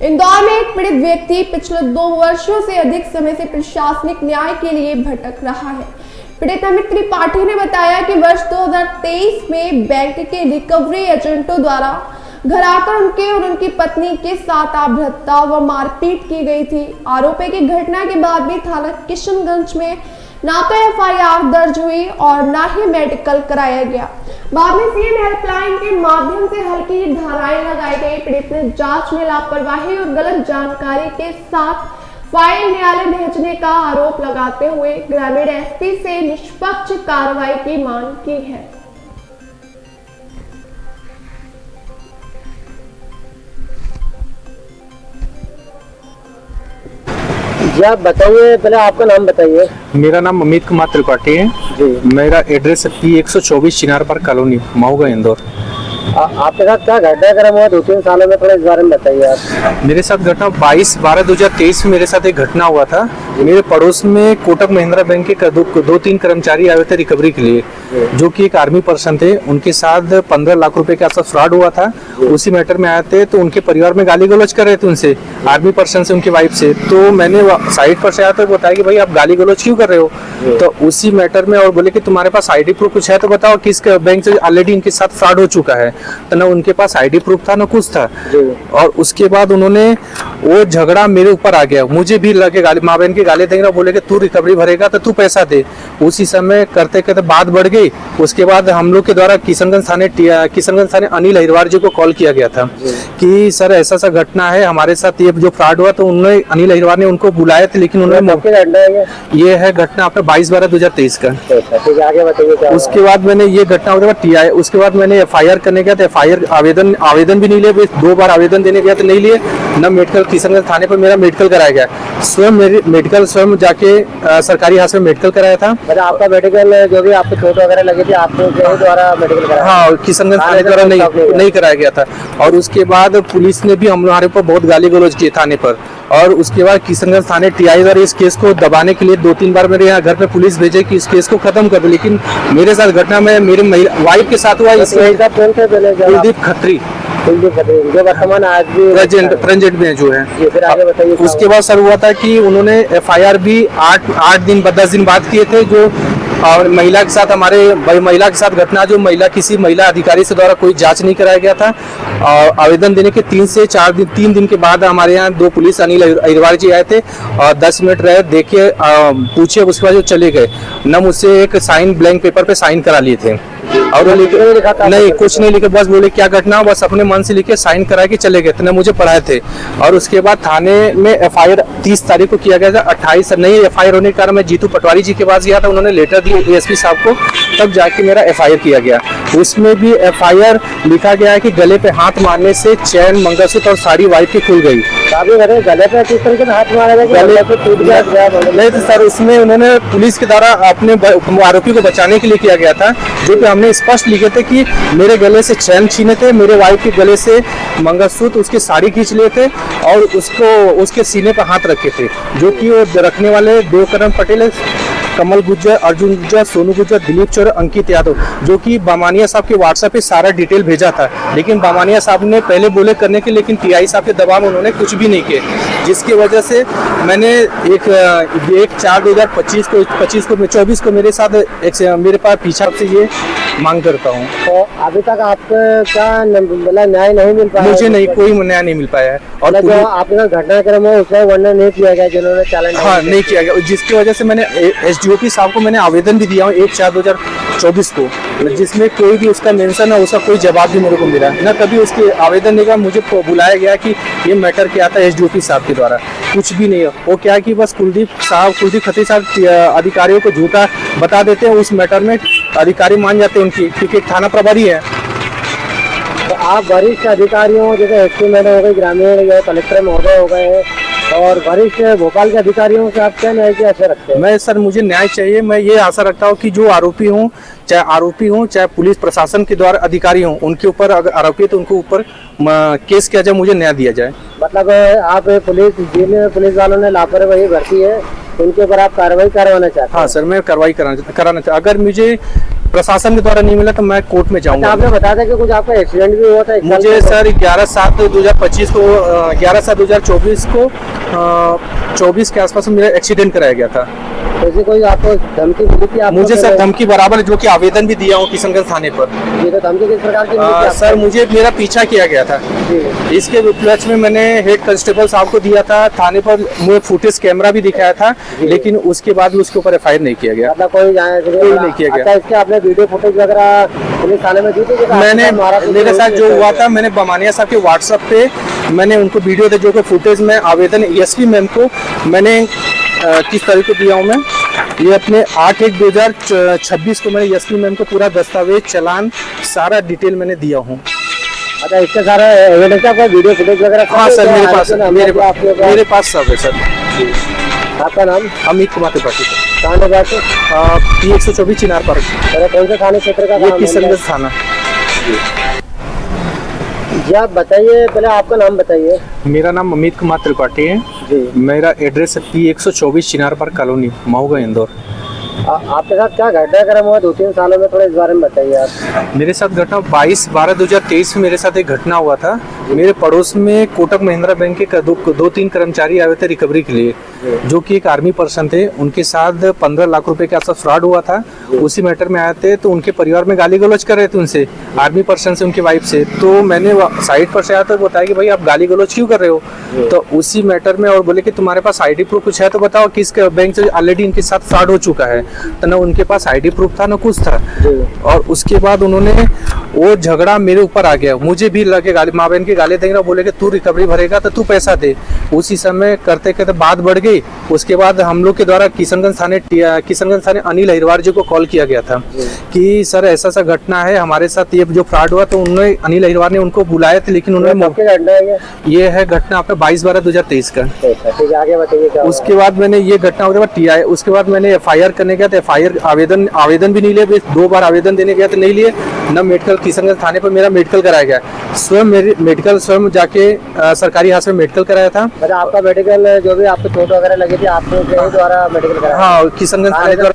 इंदौर में एक पीड़ित व्यक्ति पिछले 2 वर्षों से अधिक समय से प्रशासनिक न्याय के लिए भटक रहा है। पीड़ित अमित त्रिपाठी ने बताया कि वर्ष 2023 में बैंक के रिकवरी एजेंटों द्वारा घर आकर उनके और उनकी पत्नी के साथ अपहृत्या व मारपीट की गई थी। आरोपी की घटना के बाद भी थाना किशनगंज में ना तो एफआईआर दर्ज हुई और ना ही मेडिकल कराया गया। बाद में सीएम हेल्पलाइन के माध्यम से हल्की धाराएं लगाई गई। पीड़ित ने जांच में लापरवाही और गलत जानकारी के साथ फाइल न्यायालय भेजने का आरोप लगाते हुए ग्रामीण एसपी से निष्पक्ष कार्रवाई की मांग की है। जी आप बताइए, पहले आपका नाम बताइए। मेरा नाम अमित कुमार त्रिपाठी है जी। मेरा एड्रेस है P124 चिनार पार्क कॉलोनी, मऊगा, इंदौर। आपके साथ क्या घटनाक्रम हुआ 2-3 सालों में, थोड़ा इस बारे में बताइए आप। मेरे साथ घटना 22/12/2023 में मेरे साथ एक घटना हुआ था। मेरे पड़ोस में कोटक महिंद्रा बैंक के 2-3 कर्मचारी आए थे रिकवरी के लिए, जो कि एक आर्मी पर्सन थे। उनके साथ 15 लाख रुपए के आसपास फ्रॉड हुआ था। उसी मैटर में आए थे, तो उनके परिवार में गाली गलौज कर रहे थे उनसे, आर्मी पर्सन से, उनकी वाइफ से। तो मैंने साइड पर से आया तो बताया कि भाई आप गाली गलौज क्यों कर रहे हो। तो उसी मैटर में और बोले कि तुम्हारे पास आईडी प्रूफ कुछ है तो बताओ, किस बैंक से ऑलरेडी इनके साथ फ्रॉड हो चुका है। तो ना उनके पास आईडी प्रूफ था ना कुछ था। और उसके बाद उन्होंने वो झगड़ा मेरे ऊपर आ गया, मुझे भी लगे गाली, माँ बहन की गाली देंगे, बोले कि तू रिकवरी भरेगा तो तू पैसा दे। उसी समय करते करते बात बढ़ गई। उसके बाद हम लोग के द्वारा किशनगंज थाने अनिल अहिरवार जी को कॉल किया गया था कि सर ऐसा सा घटना है हमारे साथ, ये जो फ्रॉड हुआ। तो उन्होंने अनिल अहिरवार ने उनको बुलाए थे, लेकिन उन्होंने ये है घटना आपका 22/12/2023 का। आगे बताइए। उसके बाद मैंने ये घटना होने के बाद उसके बाद मैंने एफआईआर करने गया था। एफआईआर आवेदन भी नहीं लिए, 2 बार आवेदन देने गया तो नहीं लिए। न मेडिकल किशनगंज थाने पर मेरा मेडिकल कराया गया, मेडिकल स्वयं जाके सरकारी हाथ में मेडिकल कराया था। मतलब आपका मेडिकल जो भी आपको चोट वगैरह लगी थी, आपको द्वारा मेडिकल कराया? हाँ, किशनगंज थाने द्वारा नहीं कराया गया था। और उसके बाद पुलिस ने भी हमारे ऊपर बहुत गाली गलौज किए थाने पर। और उसके बाद किशनगंज थाने टीआई द्वारा इस केस को दबाने के लिए 2-3 बार मेरे यहाँ घर पे पुलिस भेजे कि इस केस को खत्म कर दो। लेकिन मेरे साथ घटना में मेरे वाइफ के साथ हुआ। कुलदीप खत्री जो वर्तमान आज भी प्रेजेंट में जो है। फिर आगे बताइए। उसके बाद सर हुआ था कि उन्होंने एफआईआर भी 10 दिन बाद किए थे। जो और महिला के साथ महिला के साथ घटना, जो किसी महिला अधिकारी से द्वारा कोई जांच नहीं कराया गया था। और आवेदन देने के 3 दिन के बाद हमारे यहाँ 2 पुलिस अनिल अहिरवार जी आए थे और 10 मिनट रहे, देखे, पूछे, उसके बाद जो चले गए। न मुझसे एक साइन ब्लैंक पेपर पे साइन करा लिए थे और नहीं कुछ नहीं लिखे, बस बोले क्या घटना, बस अपने मन से लिखे साइन करा के चले गए। तो मुझे पढ़ाए थे। और उसके बाद थाने में एफआईआर 30 तारीख को किया गया था। 28 नहीं एफआईआर होने के कारण मैं जीतू पटवारी जी के पास गया था, उन्होंने लेटर दिया डीएसपी साहब को, तब जाके मेरा एफआईआर किया गया। उसमें भी एफआईआर लिखा गया है कि गले पे हाथ मारने से चैन, मंगलसूत्र और साड़ी वाइफ की खुल गई। गले पे किस तरीके से हाथ मारा गया? गले पे टूट गया? नहीं तो सर, उसमें उन्होंने पुलिस के द्वारा अपने आरोपी को बचाने के लिए किया गया था, जो कि हमने स्पष्ट लिखे थे कि मेरे गले से चैन छीने थे, मेरे वाइफ के गले से मंगलसूत्र, उसकी साड़ी खींच लिए थे और उसके सीने पर हाथ रखे थे, जो कि वो रखने वाले देवकरण पटेल, कमल गुज्जर, अर्जुन गुज्जर, सोनू गुज्जर, दिलीप चौर, अंकित यादव, जो कि बामानिया साहब के व्हाट्सएप पे सारा डिटेल भेजा था। लेकिन बामानिया साहब ने पहले बोले करने के, लेकिन टीआई साहब के दबाव में उन्होंने कुछ भी नहीं किए, जिसकी वजह से मैंने 1/4/2025 को 24 को मेरे साथ मेरे पास पीछा से ये मांग करता हूँ। तो अभी तक आपको क्या न्याय नहीं मिल पाया? मुझे नहीं, कोई न्याय नहीं मिल पाया है। और जो आपके घटनाक्रम है उसका वर्णन नहीं किया गया, जिन्होंने चैलेंज नहीं किया गया, जिसकी वजह से मैंने एसडीओपी साहब को मैंने आवेदन भी दिया हूँ 1/4/2024 को, जिसमें कोई भी उसका मेंशन है, उसका कोई जवाब भी मेरे को मिला ना। कभी उसके आवेदन नहीं का मुझे बुलाया गया कि ये मैटर क्या था एसडीओपी साहब के द्वारा, कुछ भी नहीं है। वो क्या है कि बस कुलदीप खत्री साहब अधिकारियों को झूठा बता देते हैं, उस मैटर में अधिकारी मान जाते हैं उनकी, क्योंकि थाना प्रभारी है। तो आप वरिष्ठ अधिकारियों जैसे एसपी मैडम हो गए, ग्रामीण कलेक्टर महोदय हो गए और वरिष्ठ भोपाल के अधिकारियों से आप क्या न्याय की आशा रखते हैं? मैं सर, मुझे न्याय चाहिए। मैं ये आशा रखता हूँ कि जो आरोपी हूँ, चाहे पुलिस प्रशासन के द्वारा अधिकारी हों, उनके ऊपर अगर आरोपी है तो उनको ऊपर केस किया जाए, मुझे न्याय दिया जाए। मतलब आप पुलिस वालों ने लापरवाही बरती है, उनके ऊपर आप कार्रवाई करवाना चाहते हैं? हाँ सर, मैं कार्रवाई कराना चाहता। अगर मुझे प्रशासन के द्वारा नहीं मिला तो मैं कोर्ट में जाऊंगा। आपने बताया था कि कुछ आपका एक्सीडेंट भी हुआ था एक साल मुझे पहले। सर 11/7/2025 को 11/7/2024 को 24 के आसपास मेरा एक्सीडेंट कराया गया था। जैसे कोई आपको धमकी मिली थी? आपको मुझे सर फिर- धमकी बराबर, जो कि आवेदन भी दिया हूँ किशनगंज थाने पर। ये तो धमकी किस प्रकार की मिली थी आपको? सर मुझे मेरा पीछा किया गया था, जी। इसके उपलक्ष्य में मैंने हेड कांस्टेबल साहब को दिया था, थाने पर मुझे फुटेज कैमरा भी दिखाया था, लेकिन उसके बाद भी उसके ऊपर FIR नहीं किया गया। मतलब कोई नहीं किया गया। अच्छा, इसके आपने वीडियो फुटेज वगैरह पुलिस थाने में दी थी? मैंने मेरे साथ जो हुआ था, मैंने बमानिया साहब के व्हाट्सएप पे मैंने उनको वीडियो दे, जो कि फुटेज में आवेदन ESP मैम को मैंने किस तरह को दिया हूँ मैं, ये अपने 8/1/2026 को मैंने ESP मैम को पूरा दस्तावेज, चालान, सारा डिटेल मैंने दिया हूँ। अच्छा, इसका सारा एविडेंस आपका वीडियो फुटेज वगैरह? हाँ सर, मेरे पास मेरे पास सब है सर। आपका नाम? अमित कुमार त्रिपाठी सर। थाने बात से? P124 चिनार पार्क, कौन से थाने क्षेत्र का ये काम है? किशनगंज थाना। जी, आप बताइए, पहले आपका नाम बताइए। मेरा नाम अमित कुमार त्रिपाठी है। जी। मेरा एड्रेस है P124 चिनार पार्क कॉलोनी, महुआ, इंदौर। आपके साथ क्या घटनाक्रम हुआ 2-3 सालों में, थोड़ा इस बारे में बताइए आप। मेरे साथ घटना 22/12/2023 में मेरे साथ एक घटना हुआ था। मेरे पड़ोस में कोटक महिंद्रा बैंक के 2-3 कर्मचारी आए थे रिकवरी के लिए, जो कि एक आर्मी पर्सन थे। उनके साथ 15 लाख रुपए के आसपास फ्रॉड हुआ था। उसी मैटर में आए थे, तो उनके परिवार में गाली गलौज कर रहे थे उनसे, आर्मी पर्सन से, उनकी वाइफ से। तो मैंने साइड पर से आया तो बताया कि भाई आप गाली गलौज क्यों कर रहे हो, तो उसी मैटर में और बोले कि तुम्हारे पास ID प्रूफ कुछ है तो बताओ, किस बैंक से ऑलरेडी इनके साथ फ्रॉड हो चुका है। तो ना उनके पास ID प्रूफ था ना कुछ था। और उसके बाद उन्होंने वो झगड़ा मेरे ऊपर आ गया, मुझे भी लगे गाली, माँ बहन की गाली देंगे, बोले कि तू रिकवरी भरेगा तो तू पैसा दे। उसी समय करते करते बात बढ़ गई। उसके बाद हम लोग के द्वारा किशनगंज थाने अनिल अहिरवार जी को कॉल किया गया था कि सर ऐसा सा घटना है हमारे साथ, ये जो फ्रॉड हुआ। तो उन्होंने, अनिल अहिरवार ने उनको बुलाया था, लेकिन उन्होंने, ये है घटना आपका 22/12/2023 का। ठीक है, आगे बताइए क्या हुआ? उसके बाद मैंने ये घटना होने के बाद TI, उसके बाद मैंने FIR करने गया था। FIR आवेदन भी नहीं लिए, 2 बार आवेदन देने गया तो नहीं लिए। न मेडिकल, किशनगंज थाने पर मेरा मेडिकल कराया गया, स्वयं मेरी मेडिकल स्वयं जाके सरकारी हाथ में मेडिकल कराया था। अच्छा, आपका मेडिकल जो भी आपको चोट वगैरह लगी थी, आपने द्वारा मेडिकल कराया? हाँ, किशनगंज थाने द्वारा